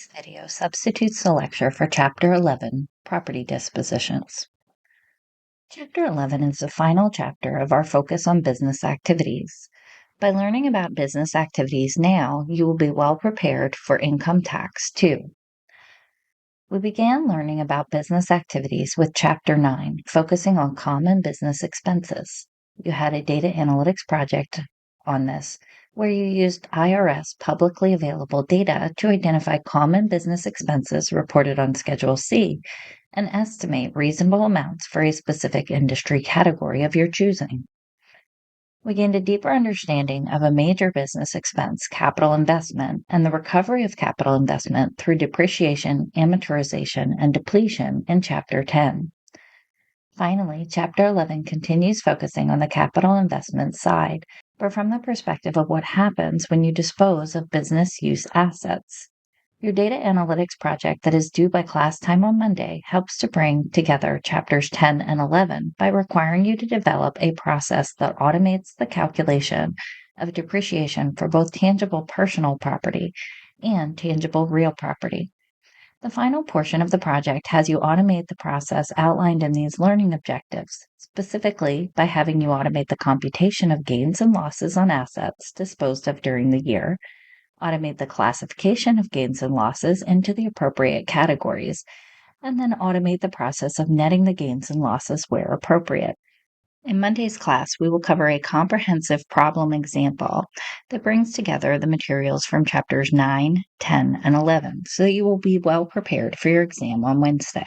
This video substitutes the lecture for Chapter 11, Property Dispositions. Chapter 11 is the final chapter of our focus on business activities. By learning about business activities now, you will be well prepared for income tax too. We began learning about business activities with Chapter 9, focusing on common business expenses. You had a data analytics project on this, where you used IRS publicly available data to identify common business expenses reported on Schedule C and estimate reasonable amounts for a specific industry category of your choosing. We gained a deeper understanding of a major business expense, capital investment, and the recovery of capital investment through depreciation, amortization, and depletion in Chapter 10. Finally, Chapter 11 continues focusing on the capital investment side, but from the perspective of what happens when you dispose of business use assets. Your data analytics project that is due by class time on Monday helps to bring together Chapters 10 and 11 by requiring you to develop a process that automates the calculation of depreciation for both tangible personal property and tangible real property. The final portion of the project has you automate the process outlined in these learning objectives, specifically by having you automate the computation of gains and losses on assets disposed of during the year, automate the classification of gains and losses into the appropriate categories, and then automate the process of netting the gains and losses where appropriate. In Monday's class, we will cover a comprehensive problem example that brings together the materials from Chapters 9, 10, and 11 so that you will be well prepared for your exam on Wednesday.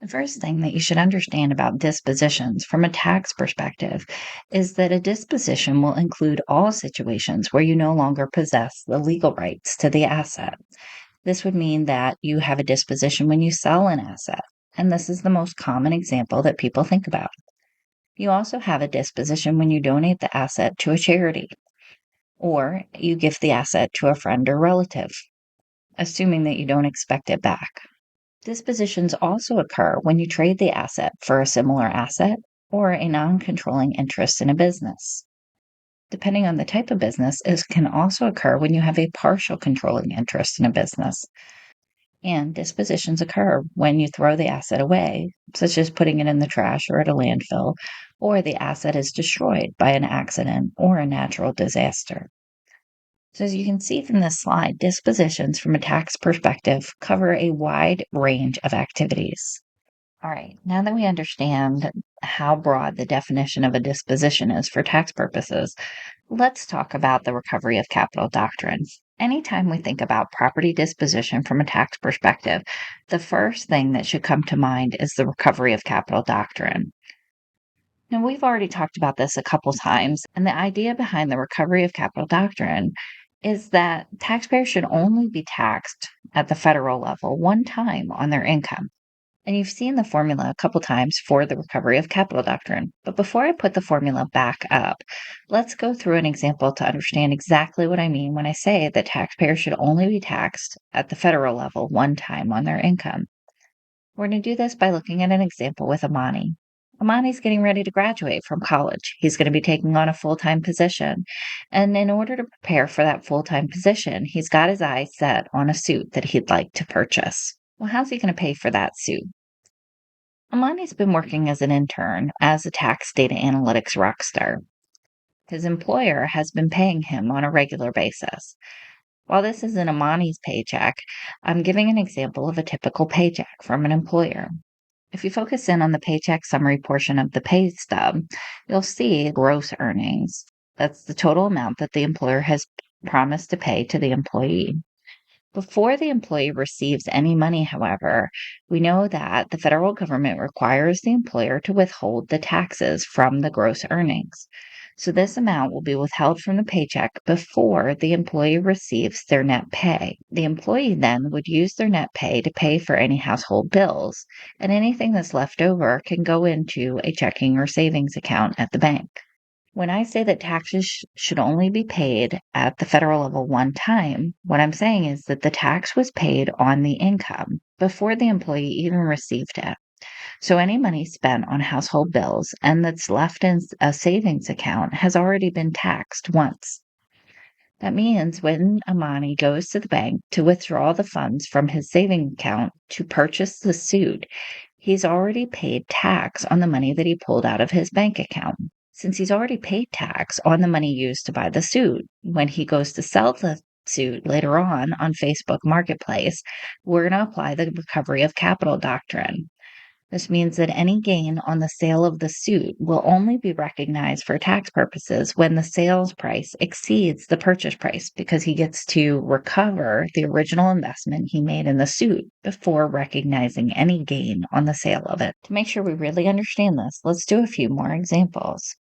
The first thing that you should understand about dispositions from a tax perspective is that a disposition will include all situations where you no longer possess the legal rights to the asset. This would mean that you have a disposition when you sell an asset, and this is the most common example that people think about. You also have a disposition when you donate the asset to a charity, or you give the asset to a friend or relative, assuming that you don't expect it back. Dispositions also occur when you trade the asset for a similar asset or a non-controlling interest in a business. Depending on the type of business, it can also occur when you have a partial controlling interest in a business. And dispositions occur when you throw the asset away, such as putting it in the trash or at a landfill, or the asset is destroyed by an accident or a natural disaster. So as you can see from this slide, dispositions from a tax perspective cover a wide range of activities. All right, now that we understand how broad the definition of a disposition is for tax purposes, let's talk about the recovery of capital doctrine. Anytime we think about property disposition from a tax perspective, the first thing that should come to mind is the recovery of capital doctrine. Now, we've already talked about this a couple times, and the idea behind the recovery of capital doctrine is that taxpayers should only be taxed at the federal level one time on their income. And you've seen the formula a couple times for the recovery of capital doctrine. But before I put the formula back up, let's go through an example to understand exactly what I mean when I say that taxpayers should only be taxed at the federal level one time on their income. We're going to do this by looking at an example with Amani. Amani's getting ready to graduate from college. He's going to be taking on a full-time position. And in order to prepare for that full-time position, he's got his eyes set on a suit that he'd like to purchase. Well, how's he going to pay for that suit? Amani's been working as an intern as a tax data analytics rock star. His employer has been paying him on a regular basis. While this isn't Amani's paycheck, I'm giving an example of a typical paycheck from an employer. If you focus in on the paycheck summary portion of the pay stub, you'll see gross earnings. That's the total amount that the employer has promised to pay to the employee. Before the employee receives any money, however, we know that the federal government requires the employer to withhold the taxes from the gross earnings. So this amount will be withheld from the paycheck before the employee receives their net pay. The employee then would use their net pay to pay for any household bills, and anything that's left over can go into a checking or savings account at the bank. When I say that taxes should only be paid at the federal level one time, what I'm saying is that the tax was paid on the income before the employee even received it. So any money spent on household bills and that's left in a savings account has already been taxed once. That means when Amani goes to the bank to withdraw the funds from his savings account to purchase the suit, he's already paid tax on the money that he pulled out of his bank account. Since he's already paid tax on the money used to buy the suit, when he goes to sell the suit later on Facebook Marketplace, we're going to apply the recovery of capital doctrine. This means that any gain on the sale of the suit will only be recognized for tax purposes when the sales price exceeds the purchase price, because he gets to recover the original investment he made in the suit before recognizing any gain on the sale of it. To make sure we really understand this, let's do a few more examples.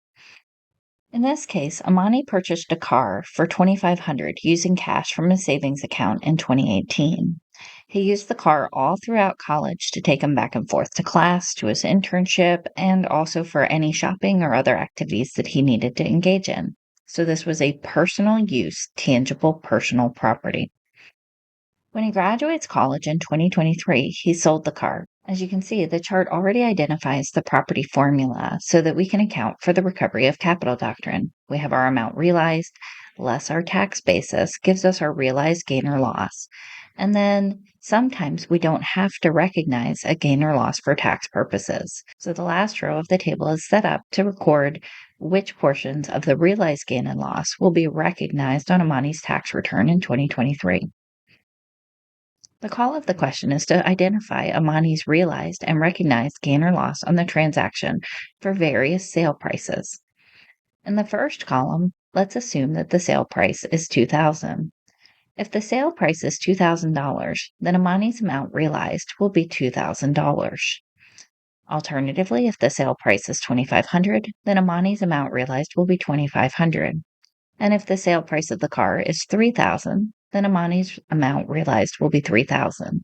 In this case, Amani purchased a car for $2,500 using cash from his savings account in 2018. He used the car all throughout college to take him back and forth to class, to his internship, and also for any shopping or other activities that he needed to engage in. So this was a personal use, tangible personal property. When he graduates college in 2023, he sold the car. As you can see, the chart already identifies the property formula so that we can account for the recovery of capital doctrine. We have our amount realized less our tax basis gives us our realized gain or loss. And then sometimes we don't have to recognize a gain or loss for tax purposes. So the last row of the table is set up to record which portions of the realized gain and loss will be recognized on Amani's tax return in 2023. The call of the question is to identify Amani's realized and recognized gain or loss on the transaction for various sale prices. In the first column, let's assume that the sale price is $2,000. If the sale price is $2,000, then Amani's amount realized will be $2,000. Alternatively, if the sale price is $2,500, then Amani's amount realized will be $2,500. And if the sale price of the car is $3,000, then Amani's amount realized will be $3,000.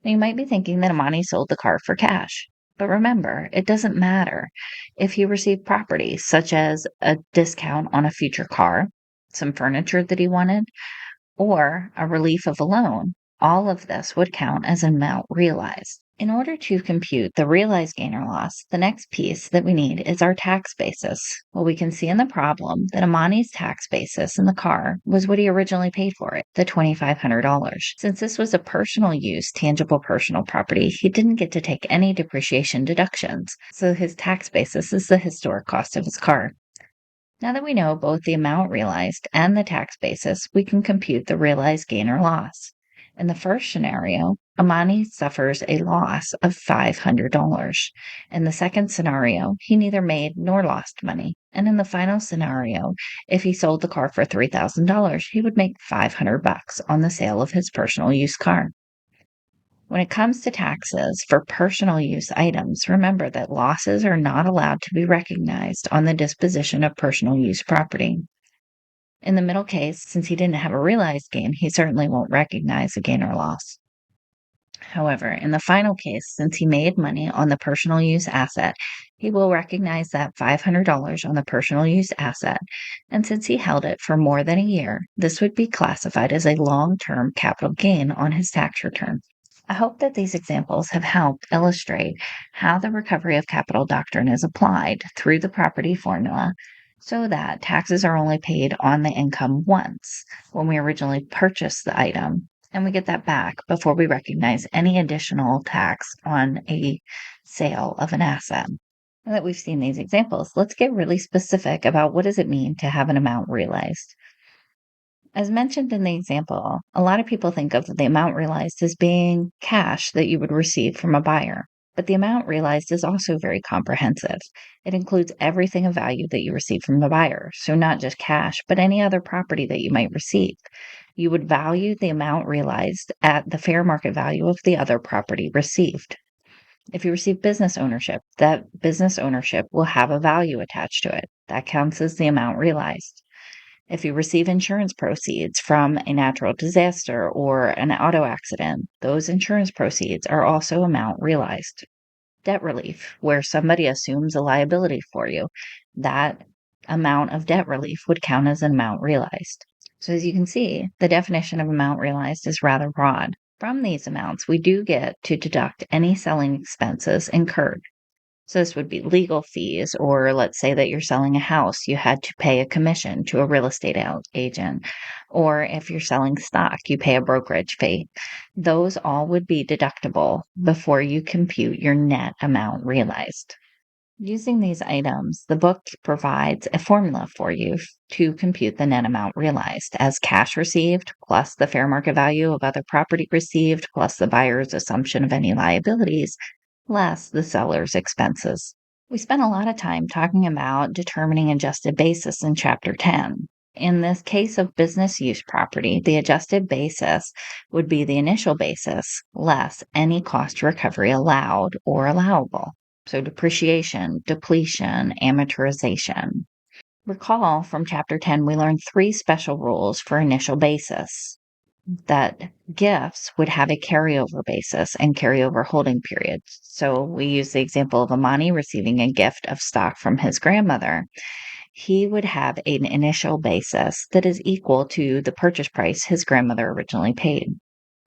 Now, you might be thinking that Amani sold the car for cash, but remember, it doesn't matter if he received property such as a discount on a future car, some furniture that he wanted, or a relief of a loan. All of this would count as an amount realized. In order to compute the realized gain or loss, the next piece that we need is our tax basis. Well, we can see in the problem that Amani's tax basis in the car was what he originally paid for it, the $2,500. Since this was a personal use, tangible personal property, he didn't get to take any depreciation deductions. So his tax basis is the historic cost of his car. Now that we know both the amount realized and the tax basis, we can compute the realized gain or loss. In the first scenario, Amani suffers a loss of $500. In the second scenario, he neither made nor lost money. And in the final scenario, if he sold the car for $3,000, he would make $500 on the sale of his personal use car. When it comes to taxes for personal use items, remember that losses are not allowed to be recognized on the disposition of personal use property. In the middle case, since he didn't have a realized gain, he certainly won't recognize a gain or loss. However, in the final case, since he made money on the personal use asset, he will recognize that $500 on the personal use asset. And since he held it for more than a year, this would be classified as a long-term capital gain on his tax return. I hope that these examples have helped illustrate how the recovery of capital doctrine is applied through the property formula so that taxes are only paid on the income once when we originally purchased the item, and we get that back before we recognize any additional tax on a sale of an asset. Now that we've seen these examples, let's get really specific about what does it mean to have an amount realized. As mentioned in the example, a lot of people think of the amount realized as being cash that you would receive from a buyer. But the amount realized is also very comprehensive. It includes everything of value that you receive from the buyer. So not just cash, but any other property that you might receive. You would value the amount realized at the fair market value of the other property received. If you receive business ownership, that business ownership will have a value attached to it. That counts as the amount realized. If you receive insurance proceeds from a natural disaster or an auto accident, those insurance proceeds are also amount realized. Debt relief, where somebody assumes a liability for you, that amount of debt relief would count as an amount realized. So as you can see, the definition of amount realized is rather broad. From these amounts, we do get to deduct any selling expenses incurred. So this would be legal fees, or let's say that you're selling a house, you had to pay a commission to a real estate agent. Or if you're selling stock, you pay a brokerage fee. Those all would be deductible before you compute your net amount realized. Using these items, the book provides a formula for you to compute the net amount realized as cash received plus the fair market value of other property received plus the buyer's assumption of any liabilities less the seller's expenses. We spent a lot of time talking about determining adjusted basis in Chapter 10. In this case of business use property, the adjusted basis would be the initial basis less any cost recovery allowed or allowable. So depreciation, depletion, amortization. Recall from Chapter 10, we learned 3 special rules for initial basis. That gifts would have a carryover basis and carryover holding periods. So we use the example of Amani receiving a gift of stock from his grandmother. He would have an initial basis that is equal to the purchase price his grandmother originally paid.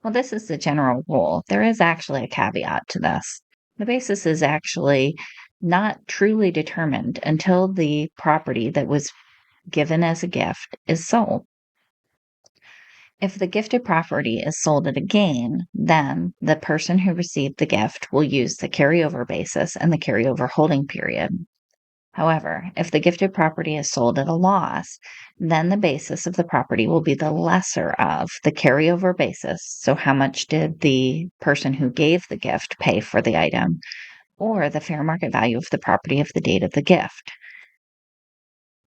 Well, this is the general rule. There is actually a caveat to this. The basis is actually not truly determined until the property that was given as a gift is sold. If the gifted property is sold at a gain, then the person who received the gift will use the carryover basis and the carryover holding period. However, if the gifted property is sold at a loss, then the basis of the property will be the lesser of the carryover basis. So, how much did the person who gave the gift pay for the item, or the fair market value of the property of the date of the gift?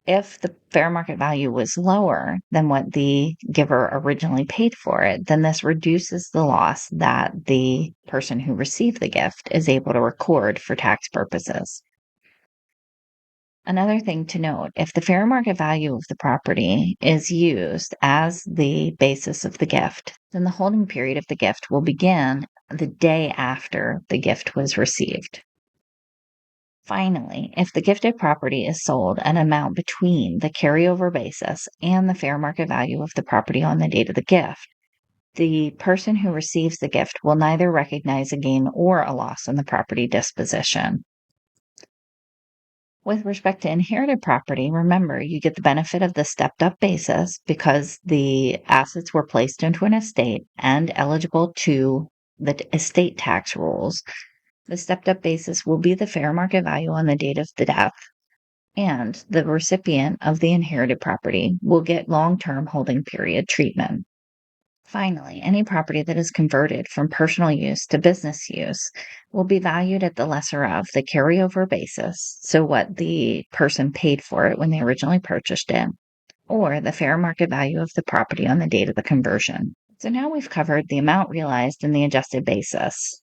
If the fair market value was lower than what the giver originally paid for it, then this reduces the loss that the person who received the gift is able to record for tax purposes. Another thing to note, if the fair market value of the property is used as the basis of the gift, then the holding period of the gift will begin the day after the gift was received. Finally, if the gifted property is sold at an amount between the carryover basis and the fair market value of the property on the date of the gift, the person who receives the gift will neither recognize a gain or a loss on the property disposition. With respect to inherited property, remember you get the benefit of the stepped up basis because the assets were placed into an estate and eligible to the estate tax rules. The stepped up basis will be the fair market value on the date of the death, and the recipient of the inherited property will get long-term holding period treatment. Finally, any property that is converted from personal use to business use will be valued at the lesser of the carryover basis, so what the person paid for it when they originally purchased it, or the fair market value of the property on the date of the conversion. So now we've covered the amount realized and the adjusted basis.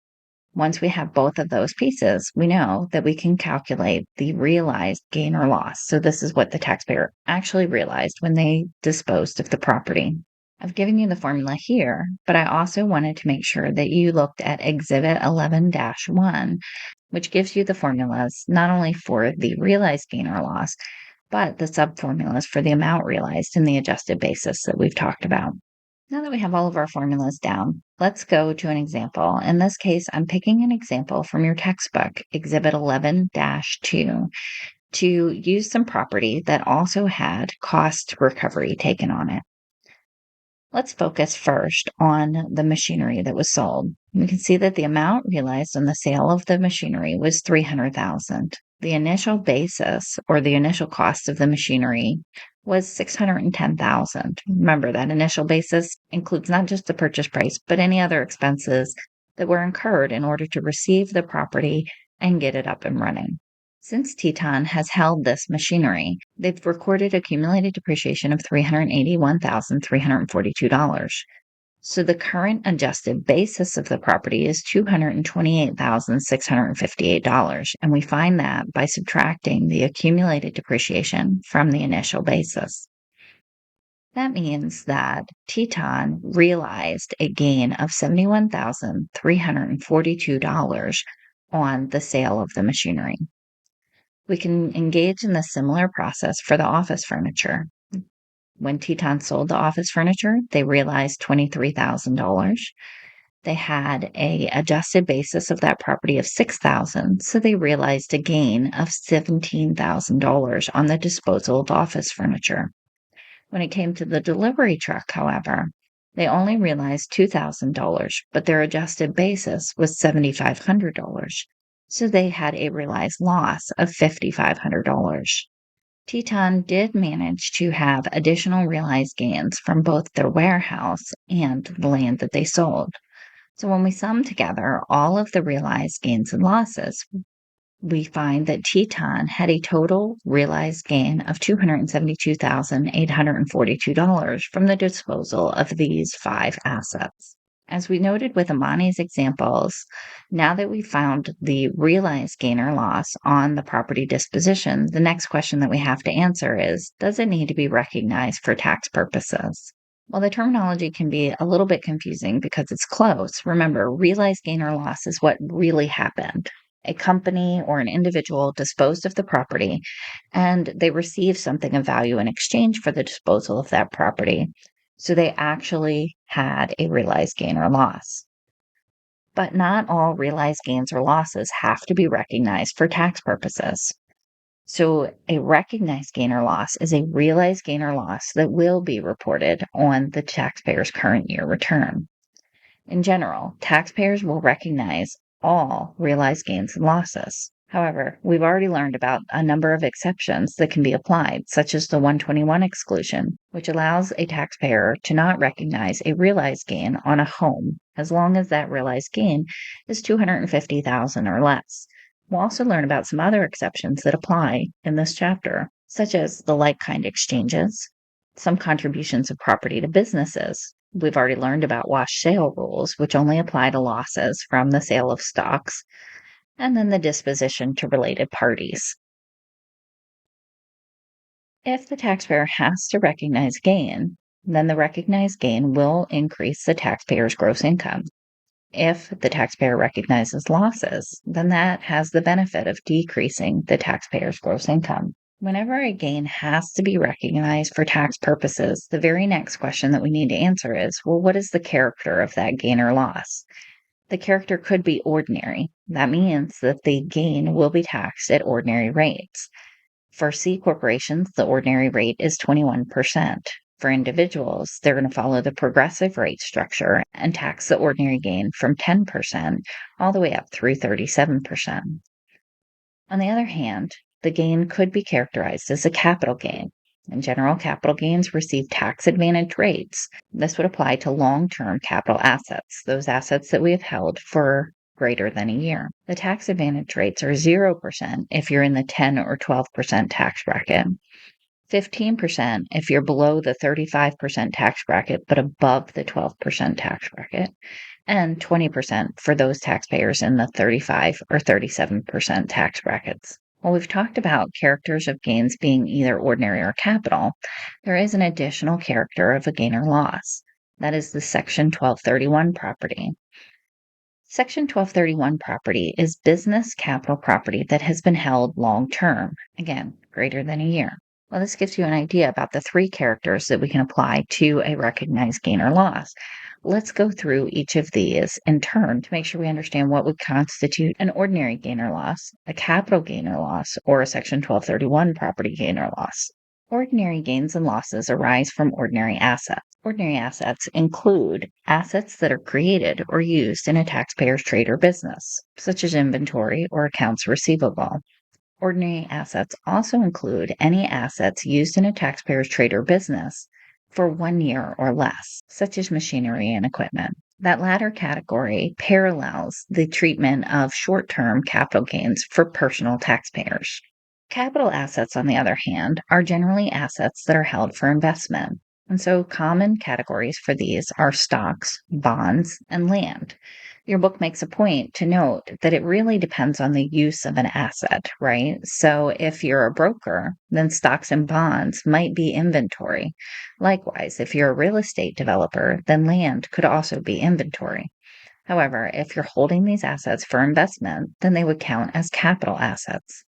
Once we have both of those pieces, we know that we can calculate the realized gain or loss. So this is what the taxpayer actually realized when they disposed of the property. I've given you the formula here, but I also wanted to make sure that you looked at Exhibit 11-1, which gives you the formulas not only for the realized gain or loss, but the subformulas for the amount realized and the adjusted basis that we've talked about. Now that we have all of our formulas down, let's go to an example. In this case, I'm picking an example from your textbook, Exhibit 11-2, to use some property that also had cost recovery taken on it. Let's focus first on the machinery that was sold. We can see that the amount realized on the sale of the machinery was $300,000. The initial basis or the initial cost of the machinery was $610,000. Remember that initial basis includes not just the purchase price, but any other expenses that were incurred in order to receive the property and get it up and running. Since Teton has held this machinery, they've recorded accumulated depreciation of $381,342. So the current adjusted basis of the property is $228,658, and we find that by subtracting the accumulated depreciation from the initial basis. That means that Teton realized a gain of $71,342 on the sale of the machinery. We can engage in the similar process for the office furniture. When Teton sold the office furniture, they realized $23,000. They had a adjusted basis of that property of $6,000, so they realized a gain of $17,000 on the disposal of office furniture. When it came to the delivery truck, however, they only realized $2,000, but their adjusted basis was $7,500, so they had a realized loss of $5,500. Teton did manage to have additional realized gains from both their warehouse and the land that they sold. So when we sum together all of the realized gains and losses, we find that Teton had a total realized gain of $272,842 from the disposal of these 5 assets. As we noted with Amani's examples, now that we've found the realized gain or loss on the property disposition, the next question that we have to answer is, does it need to be recognized for tax purposes? Well, the terminology can be a little bit confusing because it's close. Remember, realized gain or loss is what really happened. A company or an individual disposed of the property and they received something of value in exchange for the disposal of that property. So they actually had a realized gain or loss. But not all realized gains or losses have to be recognized for tax purposes. So a recognized gain or loss is a realized gain or loss that will be reported on the taxpayer's current year return. In general, taxpayers will recognize all realized gains and losses. However, we've already learned about a number of exceptions that can be applied, such as the 121 exclusion, which allows a taxpayer to not recognize a realized gain on a home as long as that realized gain is $250,000 or less. We'll also learn about some other exceptions that apply in this chapter, such as the like-kind exchanges, some contributions of property to businesses. We've already learned about wash sale rules, which only apply to losses from the sale of stocks, and then the disposition to related parties. If the taxpayer has to recognize gain, then the recognized gain will increase the taxpayer's gross income. If the taxpayer recognizes losses, then that has the benefit of decreasing the taxpayer's gross income. Whenever a gain has to be recognized for tax purposes, the very next question that we need to answer is, well, what is the character of that gain or loss? The character could be ordinary. That means that the gain will be taxed at ordinary rates. For C corporations, the ordinary rate is 21%. For individuals, they're going to follow the progressive rate structure and tax the ordinary gain from 10% all the way up through 37%. On the other hand, the gain could be characterized as a capital gain. In general, capital gains receive tax advantage rates. This would apply to long-term capital assets, those assets that we have held for greater than a year. The tax advantage rates are 0% if you're in the 10 or 12% tax bracket, 15% if you're below the 35% tax bracket but above the 12% tax bracket, and 20% for those taxpayers in the 35 or 37% tax brackets. While we've talked about characters of gains being either ordinary or capital, there is an additional character of a gain or loss. That is the Section 1231 property. Section 1231 property is business capital property that has been held long term, again, greater than a year. Well, this gives you an idea about the 3 characters that we can apply to a recognized gain or loss. Let's go through each of these in turn to make sure we understand what would constitute an ordinary gain or loss, a capital gain or loss, or a Section 1231 property gain or loss. Ordinary gains and losses arise from ordinary assets. Ordinary assets include assets that are created or used in a taxpayer's trade or business, such as inventory or accounts receivable. Ordinary assets also include any assets used in a taxpayer's trade or business for 1 year or less, such as machinery and equipment. That latter category parallels the treatment of short-term capital gains for personal taxpayers. Capital assets, on the other hand, are generally assets that are held for investment. And so common categories for these are stocks, bonds, and land. Your book makes a point to note that it really depends on the use of an asset, right? So if you're a broker, then stocks and bonds might be inventory. Likewise, if you're a real estate developer, then land could also be inventory. However, if you're holding these assets for investment, then they would count as capital assets.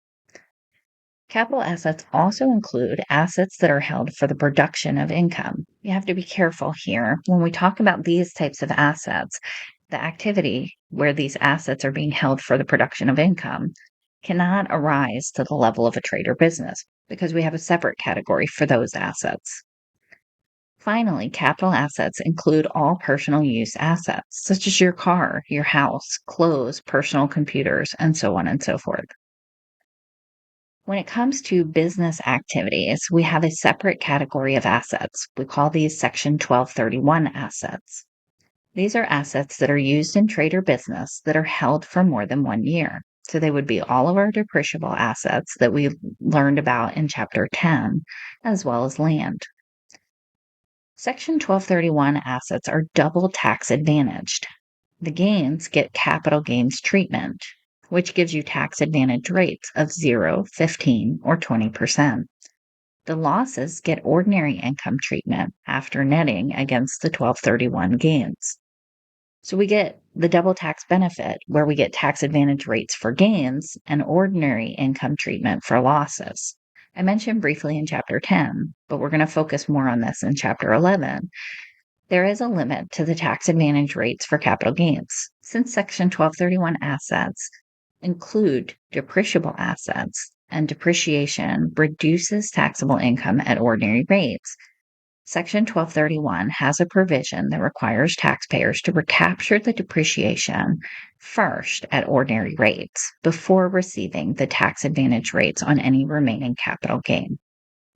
Capital assets also include assets that are held for the production of income. You have to be careful here. When we talk about these types of assets, The activity where these assets are being held for the production of income cannot arise to the level of a trade or business because we have a separate category for those assets. Finally, capital assets include all personal use assets, such as your car, your house, clothes, personal computers, and so on and so forth. When it comes to business activities, we have a separate category of assets. We call these Section 1231 assets. These are assets that are used in trade or business that are held for more than 1 year. So they would be all of our depreciable assets that we learned about in Chapter 10, as well as land. Section 1231 assets are double tax advantaged. The gains get capital gains treatment, which gives you tax advantage rates of 0, 15, or 20%. The losses get ordinary income treatment after netting against the 1231 gains. So we get the double tax benefit where we get tax advantage rates for gains and ordinary income treatment for losses. I mentioned briefly in Chapter 10, but we're going to focus more on this in Chapter 11. There is a limit to the tax advantage rates for capital gains. Since Section 1231 assets include depreciable assets and depreciation reduces taxable income at ordinary rates, Section 1231 has a provision that requires taxpayers to recapture the depreciation first at ordinary rates before receiving the tax advantage rates on any remaining capital gain.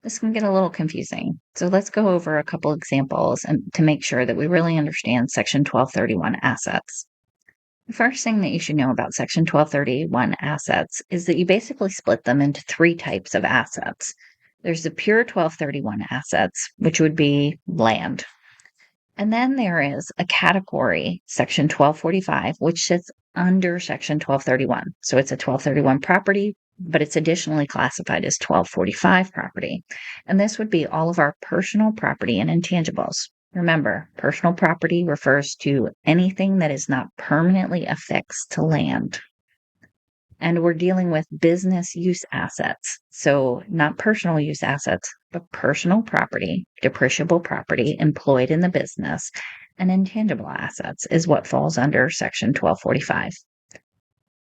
This can get a little confusing, so let's go over a couple examples to make sure that we really understand Section 1231 assets. The first thing that you should know about Section 1231 assets is that you basically split them into 3 types of assets. There's the pure 1231 assets, which would be land. And then there is a category, Section 1245, which sits under Section 1231. So it's a 1231 property, but it's additionally classified as 1245 property. And this would be all of our personal property and intangibles. Remember, personal property refers to anything that is not permanently affixed to land. And we're dealing with business use assets. So not personal use assets, but personal property, depreciable property employed in the business, and intangible assets is what falls under Section 1245.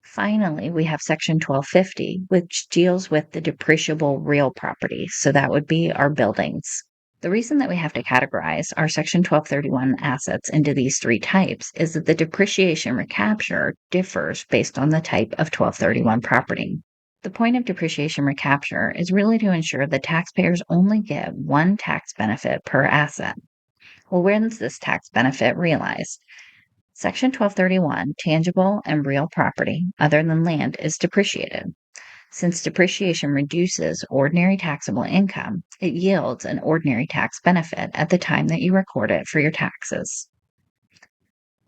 Finally, we have Section 1250, which deals with the depreciable real property. So that would be our buildings. The reason that we have to categorize our Section 1231 assets into these 3 types is that the depreciation recapture differs based on the type of 1231 property. The point of depreciation recapture is really to ensure that taxpayers only get one tax benefit per asset. Well, when is this tax benefit realized? Section 1231, tangible and real property other than land is depreciated. Since depreciation reduces ordinary taxable income, it yields an ordinary tax benefit at the time that you record it for your taxes.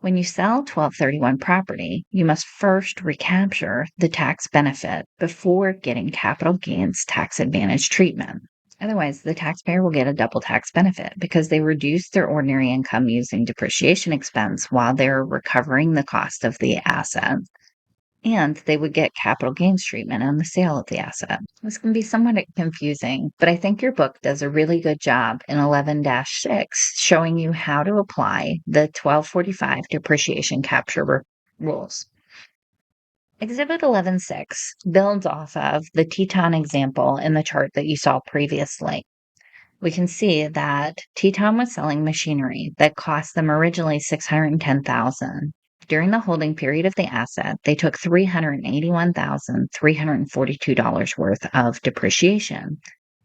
When you sell 1231 property, you must first recapture the tax benefit before getting capital gains tax advantage treatment. Otherwise, the taxpayer will get a double tax benefit because they reduce their ordinary income using depreciation expense while they're recovering the cost of the asset. And they would get capital gains treatment on the sale of the asset. This can be somewhat confusing, but I think your book does a really good job in 11-6 showing you how to apply the 1245 depreciation capture rules. Exhibit 11-6 builds off of the Teton example in the chart that you saw previously. We can see that Teton was selling machinery that cost them originally $610,000. During the holding period of the asset, they took $381,342 worth of depreciation.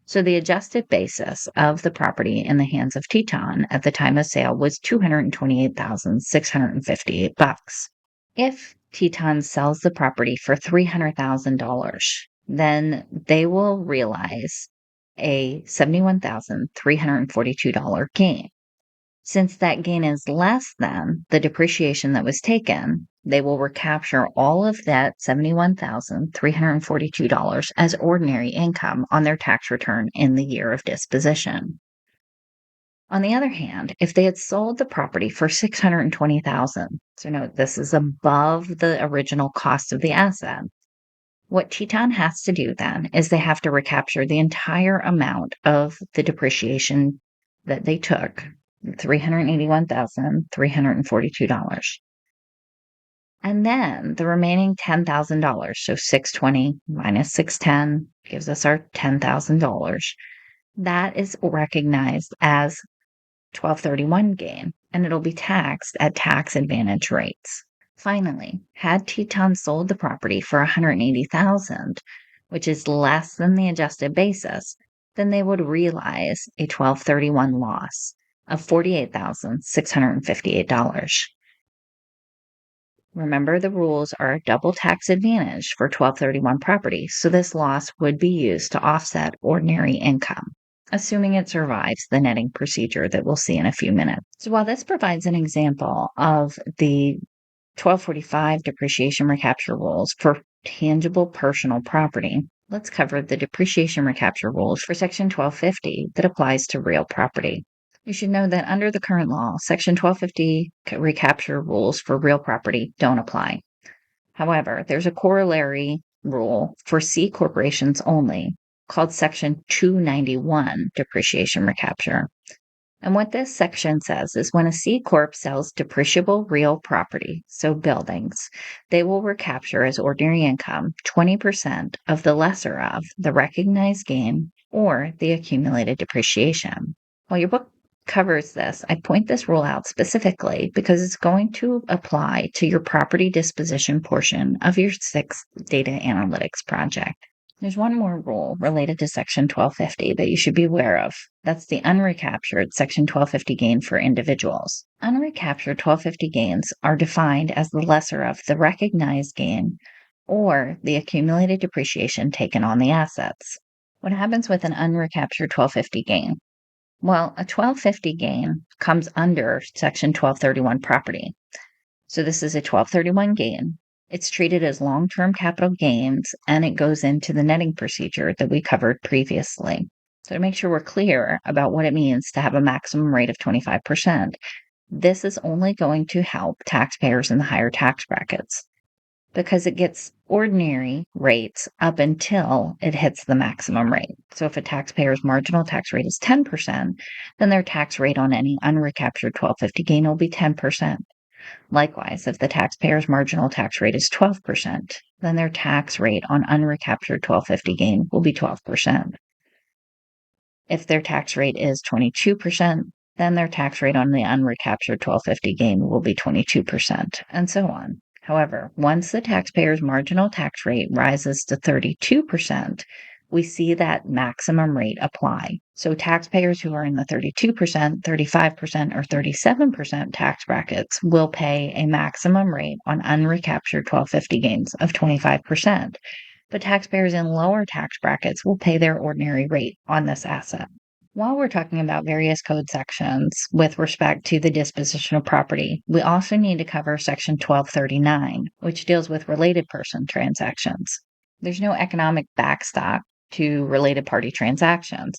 So the adjusted basis of the property in the hands of Teton at the time of sale was $228,658. If Teton sells the property for $300,000, then they will realize a $71,342 gain. Since that gain is less than the depreciation that was taken, they will recapture all of that $71,342 as ordinary income on their tax return in the year of disposition. On the other hand, if they had sold the property for $620,000, so note this is above the original cost of the asset, what Teton has to do then is they have to recapture the entire amount of the depreciation that they took, $381,342. And then the remaining $10,000, so $620 minus $610 gives us our $10,000. That is recognized as 1231 gain, and it'll be taxed at tax advantage rates. Finally, had Teton sold the property for $180,000, which is less than the adjusted basis, then they would realize a 1231 loss of $48,658. Remember, the rules are a double tax advantage for 1231 property, so this loss would be used to offset ordinary income, assuming it survives the netting procedure that we'll see in a few minutes. So while this provides an example of the 1245 depreciation recapture rules for tangible personal property, let's cover the depreciation recapture rules for Section 1250 that applies to real property. You should know that under the current law, Section 1250 recapture rules for real property don't apply. However, there's a corollary rule for C corporations only called Section 291 depreciation recapture. And what this section says is when a C Corp sells depreciable real property, so buildings, they will recapture as ordinary income 20% of the lesser of the recognized gain or the accumulated depreciation. While your book covers this, I point this rule out specifically because it's going to apply to your property disposition portion of your 6th data analytics project. There's one more rule related to Section 1250 that you should be aware of. That's the unrecaptured Section 1250 gain for individuals. Unrecaptured 1250 gains are defined as the lesser of the recognized gain or the accumulated depreciation taken on the assets. What happens with an unrecaptured 1250 gain? Well, a 1250 gain comes under Section 1231 property. So this is a 1231 gain. It's treated as long-term capital gains, and it goes into the netting procedure that we covered previously. So to make sure we're clear about what it means to have a maximum rate of 25%, this is only going to help taxpayers in the higher tax brackets because it gets ordinary rates up until it hits the maximum rate. So if a taxpayer's marginal tax rate is 10%, then their tax rate on any unrecaptured 1250 gain will be 10%. Likewise, if the taxpayer's marginal tax rate is 12%, then their tax rate on unrecaptured 1250 gain will be 12%. If their tax rate is 22%, then their tax rate on the unrecaptured 1250 gain will be 22%, and so on. However, once the taxpayer's marginal tax rate rises to 32%, we see that maximum rate apply. So taxpayers who are in the 32%, 35%, or 37% tax brackets will pay a maximum rate on unrecaptured 1250 gains of 25%. But taxpayers in lower tax brackets will pay their ordinary rate on this asset. While we're talking about various code sections with respect to the disposition of property, we also need to cover Section 1239, which deals with related person transactions. There's no economic backstop to related party transactions,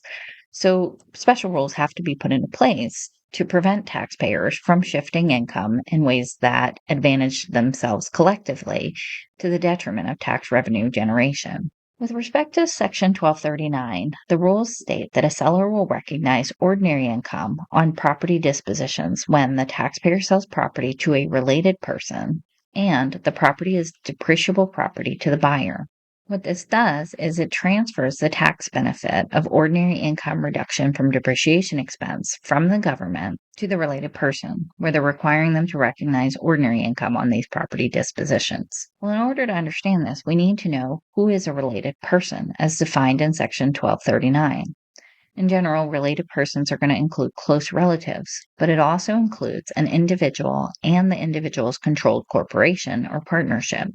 so special rules have to be put into place to prevent taxpayers from shifting income in ways that advantage themselves collectively to the detriment of tax revenue generation. With respect to Section 1239, the rules state that a seller will recognize ordinary income on property dispositions when the taxpayer sells property to a related person and the property is depreciable property to the buyer. What this does is it transfers the tax benefit of ordinary income reduction from depreciation expense from the government to the related person, where they're requiring them to recognize ordinary income on these property dispositions. Well, in order to understand this, we need to know who is a related person as defined in Section 1239. In general, related persons are going to include close relatives, but it also includes an individual and the individual's controlled corporation or partnership.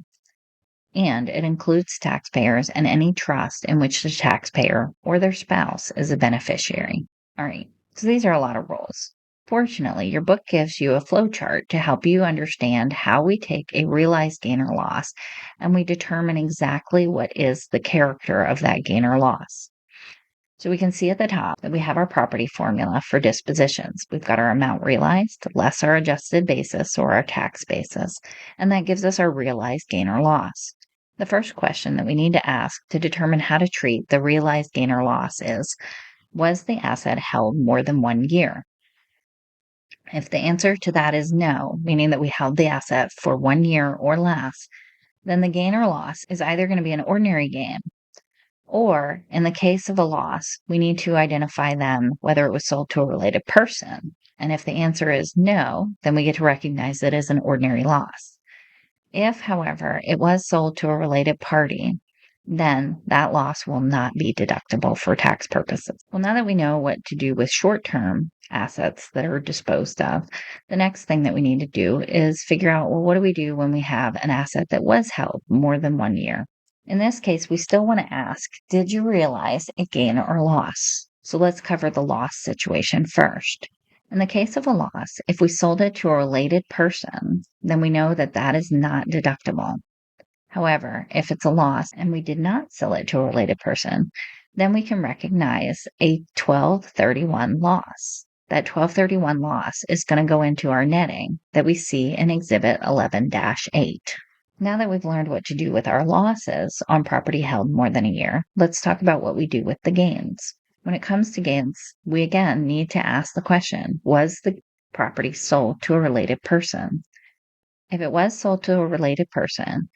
And it includes taxpayers and any trust in which the taxpayer or their spouse is a beneficiary. All right, so these are a lot of rules. Fortunately, your book gives you a flowchart to help you understand how we take a realized gain or loss and we determine exactly what is the character of that gain or loss. So we can see at the top that we have our property formula for dispositions. We've got our amount realized less our adjusted basis or our tax basis, and that gives us our realized gain or loss. The first question that we need to ask to determine how to treat the realized gain or loss is, was the asset held more than 1 year? If the answer to that is no, meaning that we held the asset for 1 year or less, then the gain or loss is either going to be an ordinary gain, or in the case of a loss, we need to identify then whether it was sold to a related person. And if the answer is no, then we get to recognize it as an ordinary loss. If, however, it was sold to a related party, then that loss will not be deductible for tax purposes. Well, now that we know what to do with short-term assets that are disposed of, the next thing that we need to do is figure out, well, what do we do when we have an asset that was held more than 1 year? In this case, we still want to ask, did you realize a gain or loss? So let's cover the loss situation first. In the case of a loss, if we sold it to a related person, then we know that that is not deductible. However, if it's a loss and we did not sell it to a related person, then we can recognize a 1231 loss. That 1231 loss is going to go into our netting that we see in Exhibit 11-8. Now that we've learned what to do with our losses on property held more than a year, let's talk about what we do with the gains. When it comes to gains, we again need to ask the question, was the property sold to a related person? If it was sold to a related person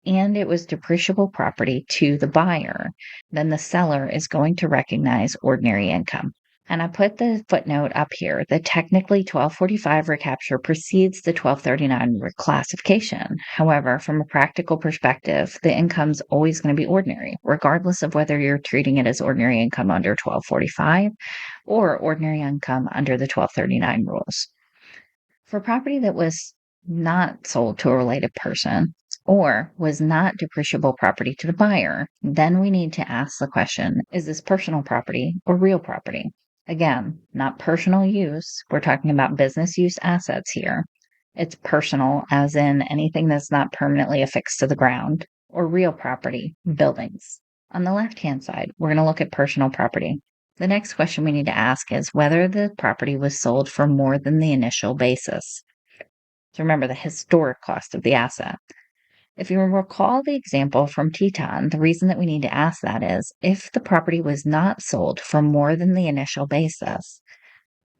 and it was depreciable property to the buyer, then the seller is going to recognize ordinary income. And I put the footnote up here that technically 1245 recapture precedes the 1239 reclassification. However, from a practical perspective, the income's always going to be ordinary, regardless of whether you're treating it as ordinary income under 1245 or ordinary income under the 1239 rules. For property that was not sold to a related person or was not depreciable property to the buyer, then we need to ask the question, is this personal property or real property? Again, not personal use. We're talking about business use assets here. It's personal, as in anything that's not permanently affixed to the ground, or real property, buildings. On the left-hand side, we're going to look at personal property. The next question we need to ask is whether the property was sold for more than the initial basis. So remember the historic cost of the asset. If you recall the example from Teton, the reason that we need to ask that is if the property was not sold for more than the initial basis,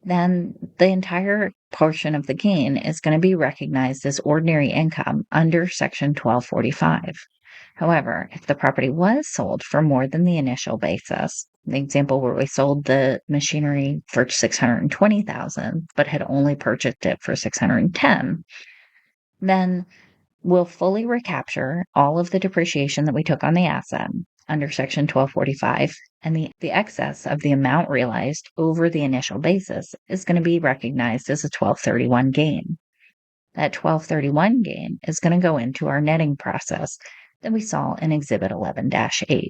then the entire portion of the gain is going to be recognized as ordinary income under Section 1245. However, if the property was sold for more than the initial basis, the example where we sold the machinery for $620,000 but had only purchased it for $610,000, then we'll fully recapture all of the depreciation that we took on the asset under Section 1245, and the excess of the amount realized over the initial basis is going to be recognized as a 1231 gain. That 1231 gain is going to go into our netting process that we saw in Exhibit 11-8,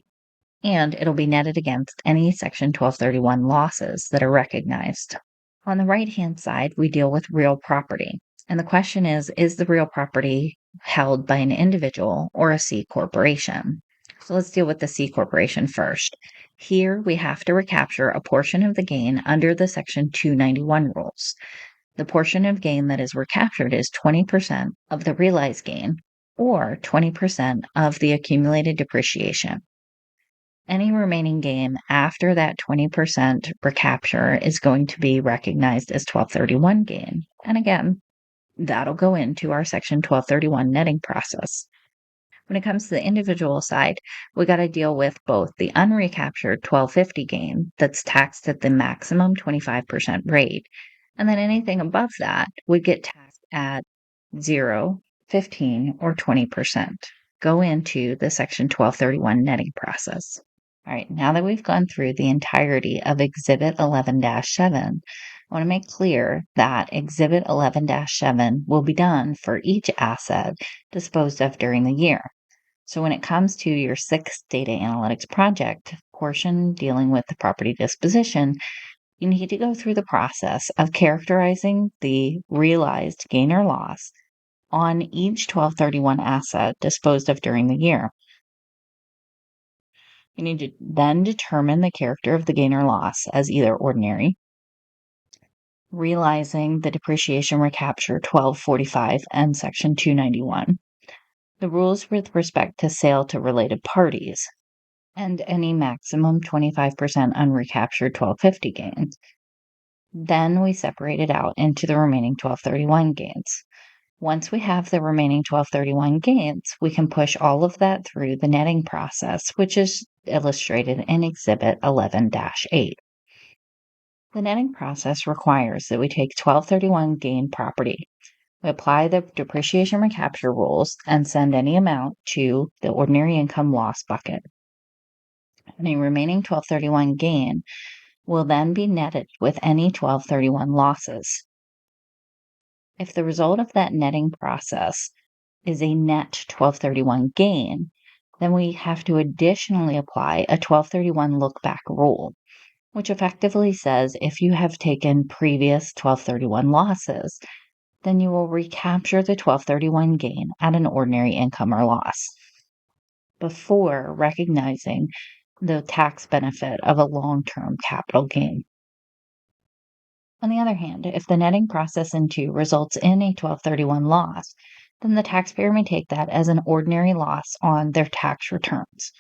and it'll be netted against any Section 1231 losses that are recognized. On the right-hand side, we deal with real property. And the question is the real property held by an individual or a C corporation? So let's deal with the C corporation first. Here, we have to recapture a portion of the gain under the Section 291 rules. The portion of gain that is recaptured is 20% of the realized gain or 20% of the accumulated depreciation. Any remaining gain after that 20% recapture is going to be recognized as 1231 gain. And again, that'll go into our Section 1231 netting process. When it comes to the individual side, we got to deal with both the unrecaptured 1250 gain that's taxed at the maximum 25% rate, and then anything above that would get taxed at 0, 15, or 20%. Go into the Section 1231 netting process. All right, now that we've gone through the entirety of Exhibit 11-7, I want to make clear that Exhibit 11-7 will be done for each asset disposed of during the year. So when it comes to your 6th data analytics project portion dealing with the property disposition, you need to go through the process of characterizing the realized gain or loss on each 1231 asset disposed of during the year. You need to then determine the character of the gain or loss as either ordinary, realizing the depreciation recapture 1245 and Section 291, the rules with respect to sale to related parties, and any maximum 25% unrecaptured 1250 gains. Then we separate it out into the remaining 1231 gains. Once we have the remaining 1231 gains, we can push all of that through the netting process, which is illustrated in Exhibit 11-8. The netting process requires that we take 1231 gain property. We apply the depreciation recapture rules and send any amount to the ordinary income loss bucket. Any remaining 1231 gain will then be netted with any 1231 losses. If the result of that netting process is a net 1231 gain, then we have to additionally apply a 1231 look back rule, which effectively says if you have taken previous 1231 losses, then you will recapture the 1231 gain at an ordinary income or loss before recognizing the tax benefit of a long-term capital gain. On the other hand, if the netting process in 2 results in a 1231 loss, then the taxpayer may take that as an ordinary loss on their tax returns.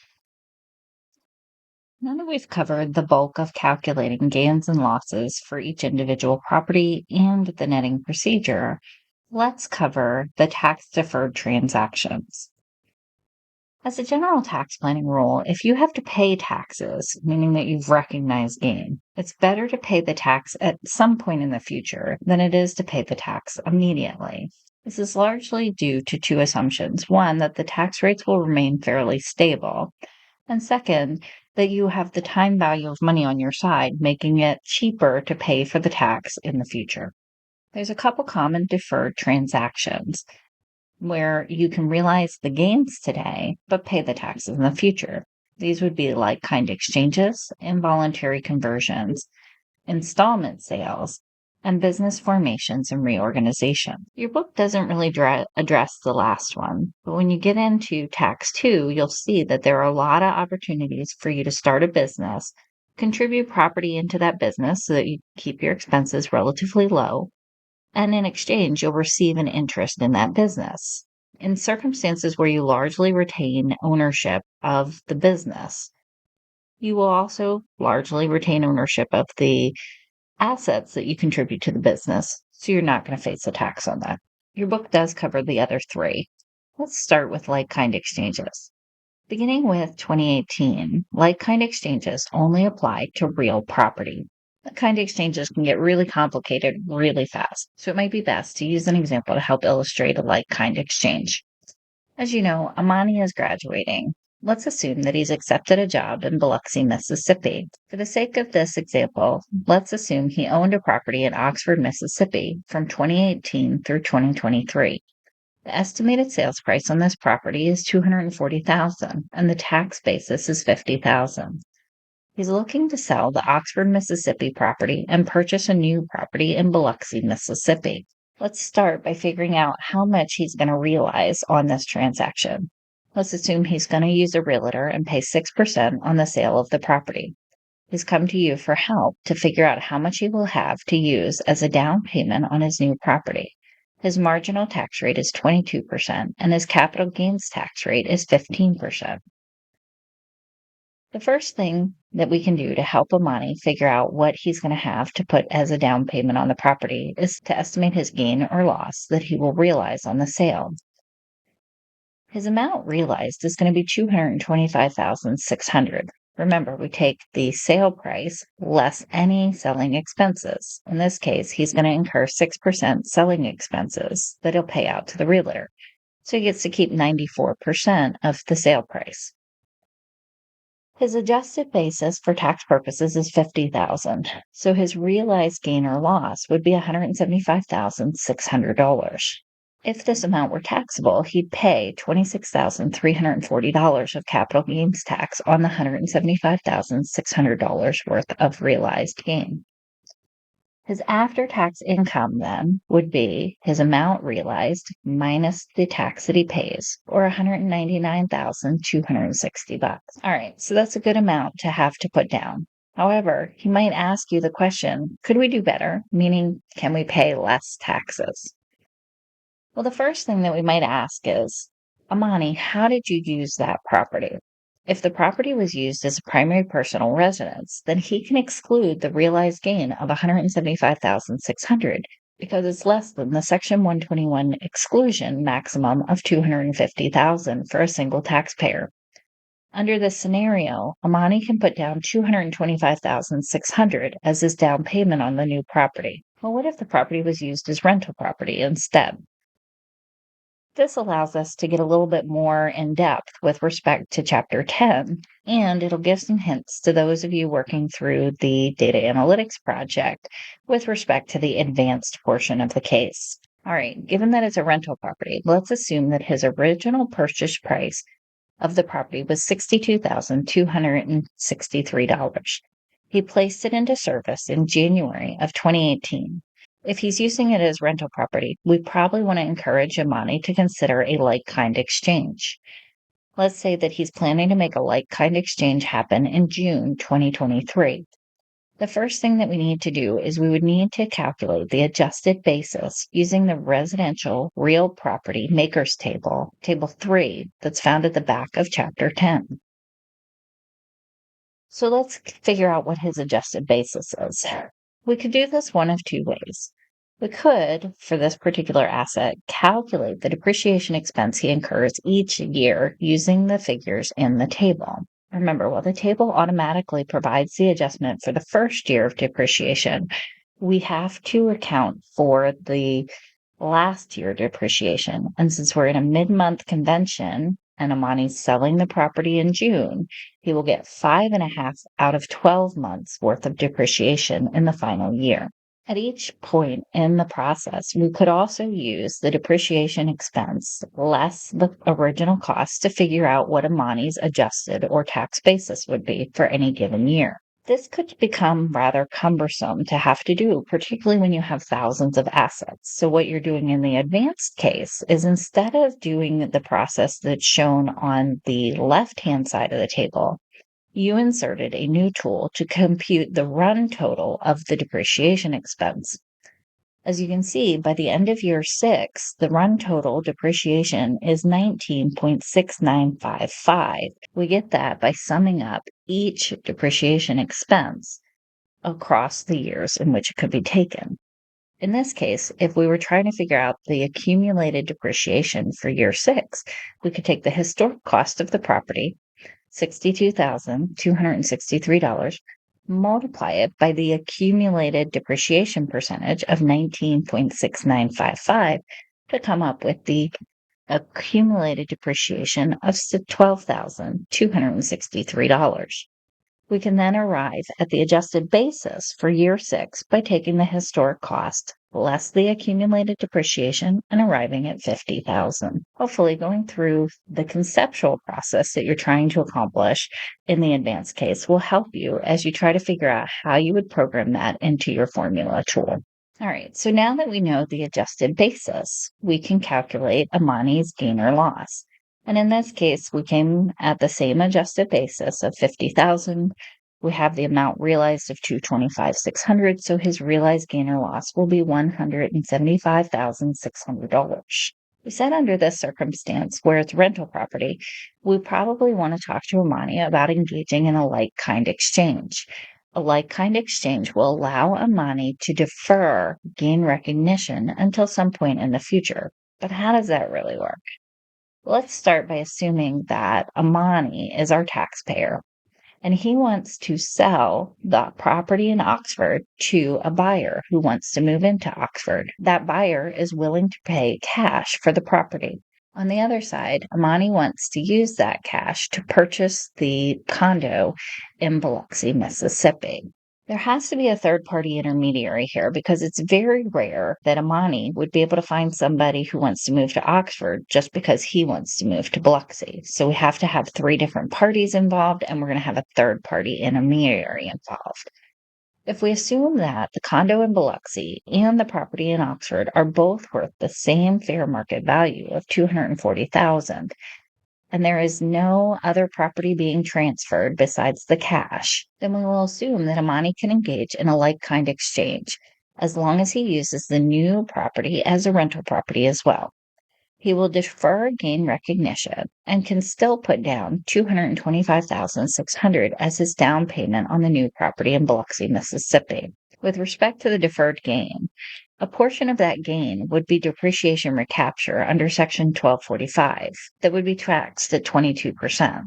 Now that we've covered the bulk of calculating gains and losses for each individual property and the netting procedure, let's cover the tax-deferred transactions. As a general tax planning rule, if you have to pay taxes, meaning that you've recognized gain, it's better to pay the tax at some point in the future than it is to pay the tax immediately. This is largely due to 2 assumptions. One, that the tax rates will remain fairly stable, and second, that you have the time value of money on your side, making it cheaper to pay for the tax in the future. There's a couple common deferred transactions where you can realize the gains today, but pay the taxes in the future. These would be like-kind exchanges, involuntary conversions, installment sales, and business formations and reorganization. Your book doesn't really address the last one, but when you get into Tax 2, you'll see that there are a lot of opportunities for you to start a business, contribute property into that business so that you keep your expenses relatively low, and in exchange, you'll receive an interest in that business. In circumstances where you largely retain ownership of the business, you will also largely retain ownership of the assets that you contribute to the business, so you're not going to face a tax on that. Your book does cover the other 3. Let's start with like-kind exchanges. Beginning with 2018, like-kind exchanges only apply to real property. Like-kind exchanges can get really complicated really fast, so it might be best to use an example to help illustrate a like-kind exchange. As you know, Amani is graduating. Let's assume that he's accepted a job in Biloxi, Mississippi. For the sake of this example, let's assume he owned a property in Oxford, Mississippi from 2018 through 2023. The estimated sales price on this property is $240,000 and the tax basis is $50,000. He's looking to sell the Oxford, Mississippi property and purchase a new property in Biloxi, Mississippi. Let's start by figuring out how much he's going to realize on this transaction. Let's assume he's going to use a realtor and pay 6% on the sale of the property. He's come to you for help to figure out how much he will have to use as a down payment on his new property. His marginal tax rate is 22% and his capital gains tax rate is 15%. The first thing that we can do to help Amani figure out what he's going to have to put as a down payment on the property is to estimate his gain or loss that he will realize on the sale. His amount realized is going to be $225,600. Remember, we take the sale price less any selling expenses. In this case, he's going to incur 6% selling expenses that he'll pay out to the realtor. So he gets to keep 94% of the sale price. His adjusted basis for tax purposes is $50,000, so his realized gain or loss would be $175,600. If this amount were taxable, he'd pay $26,340 of capital gains tax on the $175,600 worth of realized gain. His after-tax income then would be his amount realized minus the tax that he pays, or $199,260. All right, so that's a good amount to have to put down. However, he might ask you the question, could we do better? Meaning, can we pay less taxes? Well, the first thing that we might ask is, Amani, how did you use that property? If the property was used as a primary personal residence, then he can exclude the realized gain of $175,600 because it's less than the Section 121 exclusion maximum of $250,000 for a single taxpayer. Under this scenario, Amani can put down $225,600 as his down payment on the new property. Well, what if the property was used as rental property instead? This allows us to get a little bit more in depth with respect to Chapter 10, and it'll give some hints to those of you working through the data analytics project with respect to the advanced portion of the case. All right, given that it's a rental property, let's assume that his original purchase price of the property was $62,263. He placed it into service in January of 2018. If he's using it as rental property, we probably want to encourage Amani to consider a like-kind exchange. Let's say that he's planning to make a like-kind exchange happen in June 2023. The first thing that we need to do is we would need to calculate the adjusted basis using the residential real property makers table, table 3, that's found at the back of Chapter 10. So let's figure out what his adjusted basis is. We could do this one of two ways. We could, for this particular asset, calculate the depreciation expense he incurs each year using the figures in the table. Remember, while the table automatically provides the adjustment for the first year of depreciation, we have to account for the last year depreciation. And since we're in a mid-month convention and Amani's selling the property in June, he will get 5.5 out of 12 months worth of depreciation in the final year. At each point in the process, we could also use the depreciation expense less the original cost to figure out what Amani's adjusted or tax basis would be for any given year. This could become rather cumbersome to have to do, particularly when you have thousands of assets. So what you're doing in the advanced case is instead of doing the process that's shown on the left-hand side of the table, you inserted a new tool to compute the run total of the depreciation expense. As you can see, by the end of year 6, the run total depreciation is 19.6955. We get that by summing up each depreciation expense across the years in which it could be taken. In this case, if we were trying to figure out the accumulated depreciation for year 6, we could take the historic cost of the property, $62,263, multiply it by the accumulated depreciation percentage of 19.6955 to come up with the accumulated depreciation of $12,263. We can then arrive at the adjusted basis for year 6 by taking the historic cost less the accumulated depreciation and arriving at $50,000. Hopefully going through the conceptual process that you're trying to accomplish in the advanced case will help you as you try to figure out how you would program that into your formula tool. All right, so now that we know the adjusted basis, we can calculate Amani's gain or loss. And in this case, we came at the same adjusted basis of $50,000. We have the amount realized of $225,600, so his realized gain or loss will be $175,600. We said under this circumstance, where it's rental property, we probably want to talk to Amani about engaging in a like-kind exchange. A like-kind exchange will allow Amani to defer gain recognition until some point in the future. But how does that really work? Let's start by assuming that Amani is our taxpayer and he wants to sell the property in Oxford to a buyer who wants to move into Oxford. That buyer is willing to pay cash for the property. On the other side, Amani wants to use that cash to purchase the condo in Biloxi, Mississippi. There has to be a third-party intermediary here because it's very rare that Amani would be able to find somebody who wants to move to Oxford just because he wants to move to Biloxi. So we have to have 3 different parties involved, and we're going to have a third-party intermediary involved. If we assume that the condo in Biloxi and the property in Oxford are both worth the same fair market value of $240,000, and there is no other property being transferred besides the cash, then we will assume that Amani can engage in a like-kind exchange as long as he uses the new property as a rental property as well. he will defer gain recognition and can still put down $225,600 as his down payment on the new property in Biloxi, Mississippi. With respect to the deferred gain, a portion of that gain would be depreciation recapture under Section 1245 that would be taxed at 22%.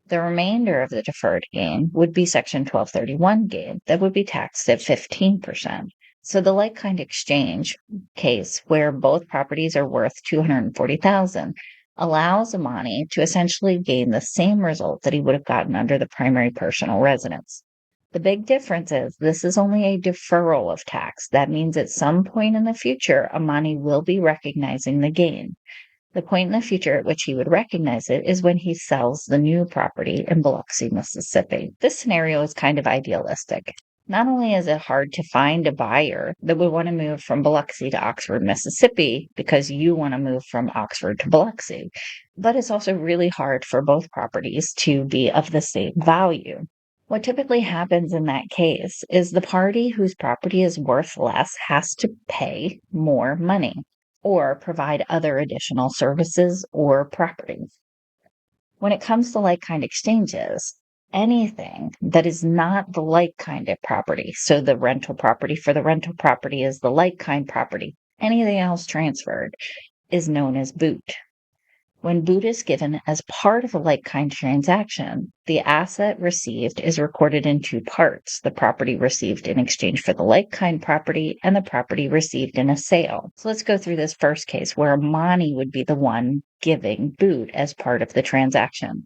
The remainder of the deferred gain would be Section 1231 gain that would be taxed at 15%. So the like-kind exchange case where both properties are worth $240,000 allows Amani to essentially gain the same result that he would have gotten under the primary personal residence. The big difference is this is only a deferral of tax. That means at some point in the future, Amani will be recognizing the gain. The point in the future at which he would recognize it is when he sells the new property in Biloxi, Mississippi. This scenario is kind of idealistic. Not only is it hard to find a buyer that would want to move from Biloxi to Oxford, Mississippi, because you want to move from Oxford to Biloxi, but it's also really hard for both properties to be of the same value. What typically happens in that case is the party whose property is worth less has to pay more money or provide other additional services or properties. When it comes to like-kind exchanges, anything that is not the like-kind of property, so the rental property for the rental property is the like-kind property, anything else transferred is known as boot. When boot is given as part of a like-kind transaction, the asset received is recorded in two parts, the property received in exchange for the like-kind property and the property received in a sale. So let's go through this first case where Amani would be the one giving boot as part of the transaction.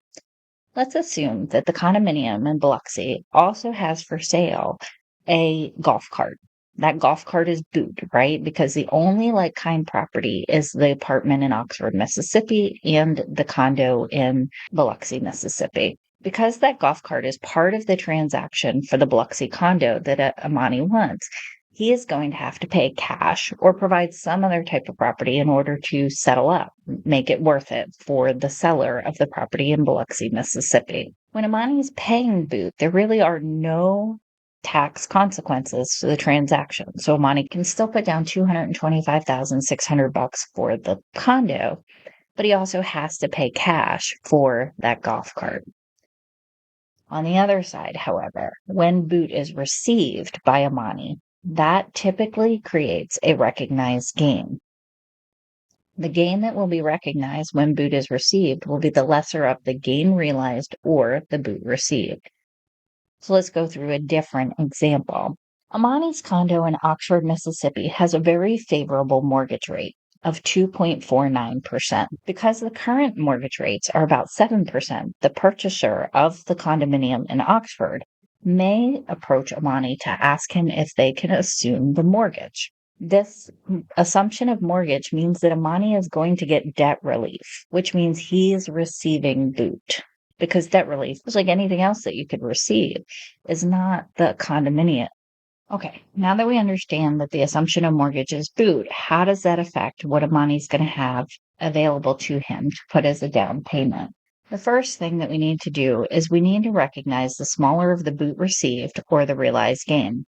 Let's assume that the condominium in Biloxi also has for sale a golf cart. That golf cart is boot, right? Because the only like-kind property is the apartment in Oxford, Mississippi, and the condo in Biloxi, Mississippi. Because that golf cart is part of the transaction for the Biloxi condo that Amani wants, he is going to have to pay cash or provide some other type of property in order to settle up, make it worth it for the seller of the property in Biloxi, Mississippi. When Amani is paying boot, there really are no tax consequences to the transaction. So Amani can still put down $225,600 for the condo, but he also has to pay cash for that golf cart. On the other side, however, when boot is received by Amani, that typically creates a recognized gain. The gain that will be recognized when boot is received will be the lesser of the gain realized or the boot received. So let's go through a different example. Amani's condo in Oxford, Mississippi has a very favorable mortgage rate of 2.49%. Because the current mortgage rates are about 7%, the purchaser of the condominium in Oxford may approach Amani to ask him if they can assume the mortgage. This assumption of mortgage means that Amani is going to get debt relief, which means he is receiving boot. Because debt relief, just like anything else that you could receive, is not the condominium. Okay, now that we understand that the assumption of mortgage is boot, how does that affect what Amani's going to have available to him to put as a down payment? The first thing that we need to do is we need to recognize the smaller of the boot received or the realized gain.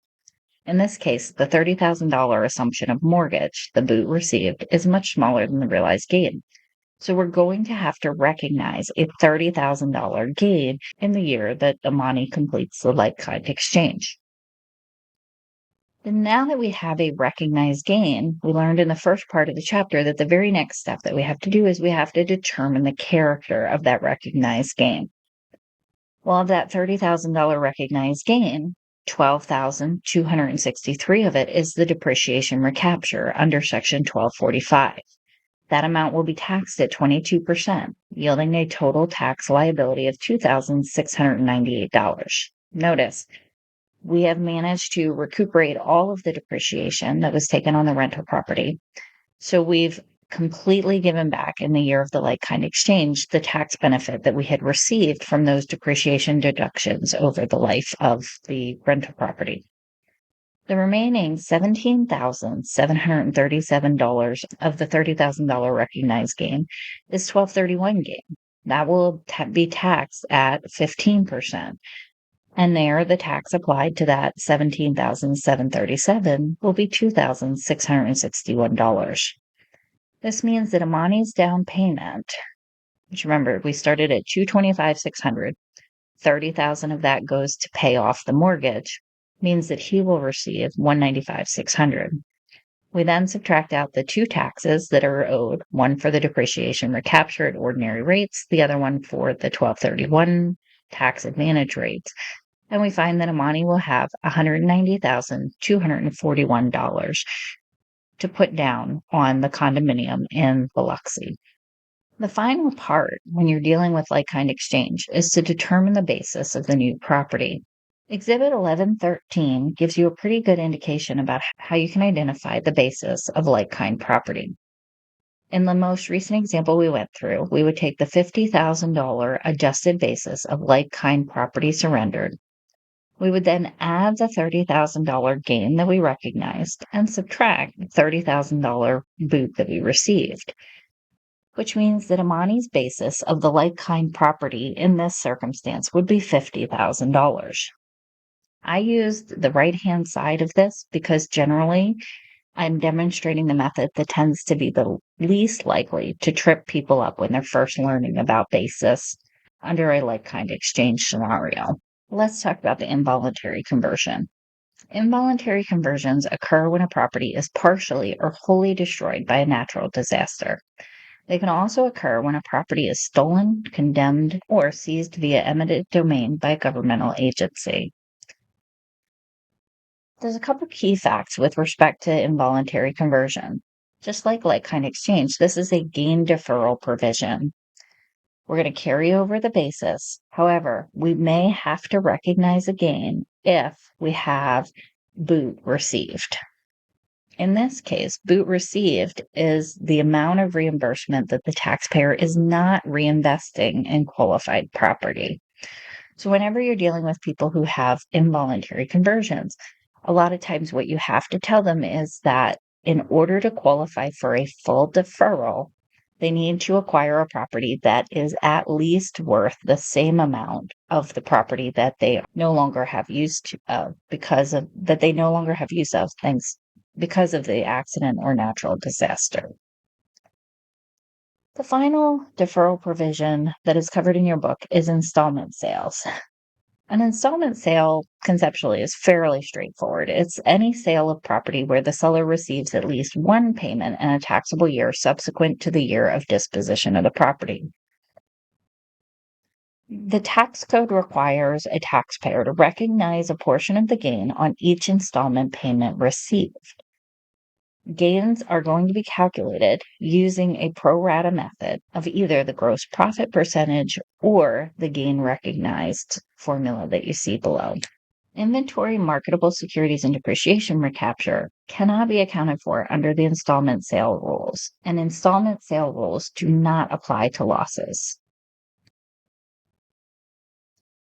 In this case, the $30,000 assumption of mortgage, the boot received, is much smaller than the realized gain. So we're going to have to recognize a $30,000 gain in the year that Amani completes the like-kind exchange. And now that we have a recognized gain, we learned in the first part of the chapter that the very next step that we have to do is we have to determine the character of that recognized gain. Well, of that $30,000 recognized gain, $12,263 of it is the depreciation recapture under Section 1245. That amount will be taxed at 22%, yielding a total tax liability of $2,698. Notice, we have managed to recuperate all of the depreciation that was taken on the rental property. So we've completely given back in the year of the like-kind exchange the tax benefit that we had received from those depreciation deductions over the life of the rental property. The remaining $17,737 of the $30,000 recognized gain is 1231 gain. That will be taxed at 15%. And there, the tax applied to that $17,737 will be $2,661. This means that Amani's down payment, which remember, we started at $225,600, $30,000 of that goes to pay off the mortgage, means that he will receive $195,600. We then subtract out the two taxes that are owed, one for the depreciation recapture at ordinary rates, the other one for the 1231 tax advantage rates. And we find that Amani will have $190,241 to put down on the condominium in Biloxi. The final part when you're dealing with like-kind exchange is to determine the basis of the new property. Exhibit 1113 gives you a pretty good indication about how you can identify the basis of like-kind property. In the most recent example we went through, we would take the $50,000 adjusted basis of like-kind property surrendered. We would then add the $30,000 gain that we recognized and subtract the $30,000 boot that we received, which means that Amani's basis of the like-kind property in this circumstance would be $50,000. I used the right-hand side of this because generally I'm demonstrating the method that tends to be the least likely to trip people up when they're first learning about basis under a like-kind exchange scenario. Let's talk about the involuntary conversion. Involuntary conversions occur when a property is partially or wholly destroyed by a natural disaster. They can also occur when a property is stolen, condemned, or seized via eminent domain by a governmental agency. There's a couple key facts with respect to involuntary conversion. Just like-kind exchange, this is a gain deferral provision. We're going to carry over the basis. However, we may have to recognize a gain if we have boot received. In this case, boot received is the amount of reimbursement that the taxpayer is not reinvesting in qualified property. So whenever you're dealing with people who have involuntary conversions, a lot of times what you have to tell them is that in order to qualify for a full deferral, they need to acquire a property that is at least worth the same amount of the property that they no longer have use of because of the accident or natural disaster. The final deferral provision that is covered in your book is installment sales. An installment sale conceptually is fairly straightforward. It's any sale of property where the seller receives at least one payment in a taxable year subsequent to the year of disposition of the property. The tax code requires a taxpayer to recognize a portion of the gain on each installment payment received. Gains are going to be calculated using a pro rata method of either the gross profit percentage or the gain recognized formula that you see below. Inventory, marketable securities, and depreciation recapture cannot be accounted for under the installment sale rules, and installment sale rules do not apply to losses.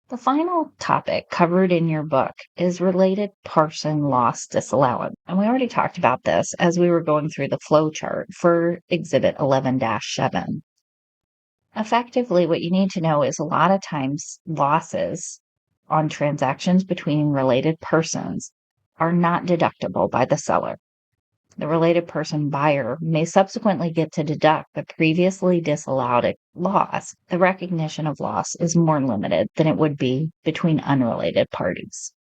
The final topic covered in your book is related person loss disallowance. And we already talked about this as we were going through the flow chart for Exhibit 11-7. Effectively, what you need to know is a lot of times losses on transactions between related persons are not deductible by the seller. The related person buyer may subsequently get to deduct the previously disallowed loss. The recognition of loss is more limited than it would be between unrelated parties.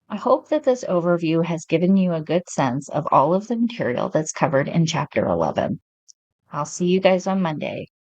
I hope that this overview has given you a good sense of all of the material that's covered in Chapter 11. I'll see you guys on Monday.